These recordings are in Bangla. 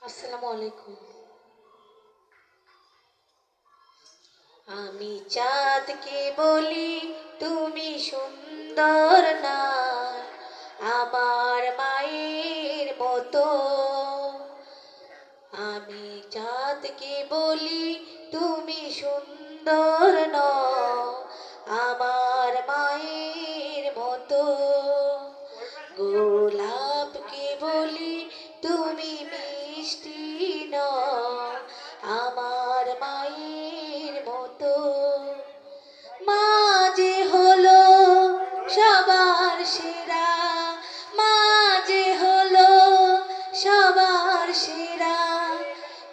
আসসালামু আলাইকুম। আমি চাঁদকে বলি তুমি সুন্দর না, আমার মায়ের মতো। আমি চাঁদকে বলি তুমি সুন্দর নও, আমার মায়ের মতো। গোলাপকে বলি তুমি মিষ্টি নও, আমার মায়ের মতো। মা যে হলো সবার সেরা, মা যে হলো সবার সেরা,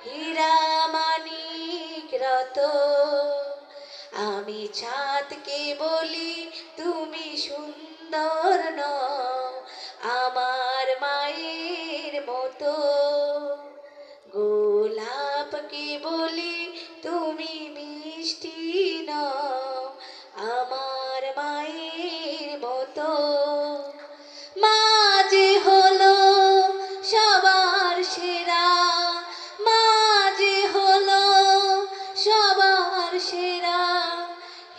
হীরা মানিক রতন। আমি চাঁদকে বলি তুমি সুন্দর নও, আমার মায়ের মতো। গোলাপকে বলি তুমি মিষ্টি নও, আমার মায়ের মতো। মা যে হলো সবার সেরা, মা যে হলো সবার সেরা,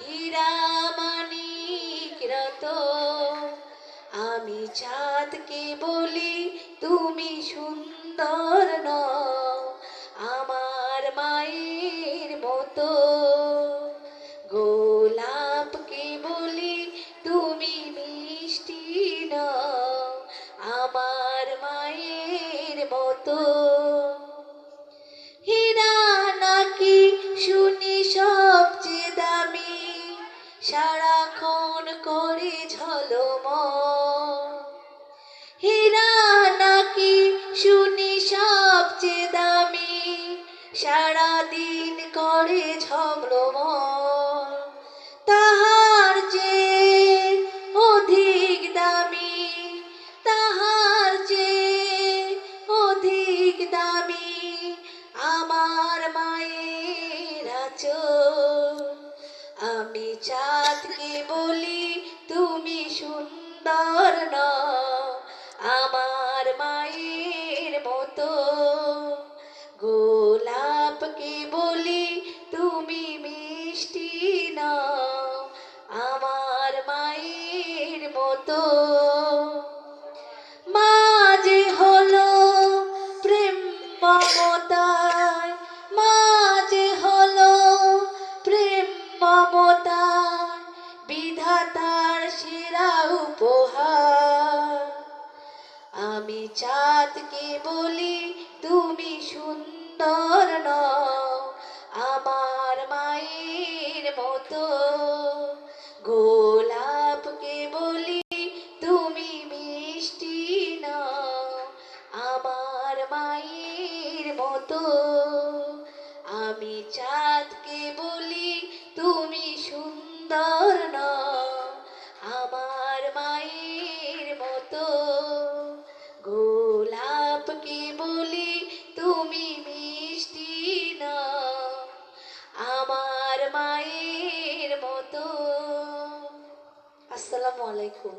হীরা মানিক রতন। আমি চাঁদকে বলি তুমি সুন্দর নও, আমার মায়ের মতো। গোলাপকে বলি তুমি মিষ্টি নও, আমার মায়ের মতো। হীরা নাকি শুনি সবচেয়ে দামি, সারাক্ষণ করে ঝলমল। হীরা নাকি শুনি সবচেয়ে দামি, সারাদিন করে ঝলমল। তাহার চেয়ে অধিক দামি, তাহার চেয়ে অধিক দামি, আমার মায়ের আঁচল। আমি চাঁদকে বলি তুমি সুন্দর নও, আমার মায়ের মতো। গোলাপকে বলি তুমি মিষ্টি নও, আমার মায়ের মতো। মা যে হলো প্রেম মমতায়, মা যে হলো প্রেম মমতায়, বিধাতার সেরা উপহার। আমি চাঁদকে বলি তুমি সুন্দর নও, আমার মায়ের মতো। গোলাপকে বলি তুমি মিষ্টি নও, আমার মায়ের মতো। আমি চাঁদকে বলি তুমি সুন্দর নও, আমার মায়ের মতো। গোলাপকে বলি তুমি মিষ্টি নও, আমার মায়ের মতো। আসসালামু আলাইকুম।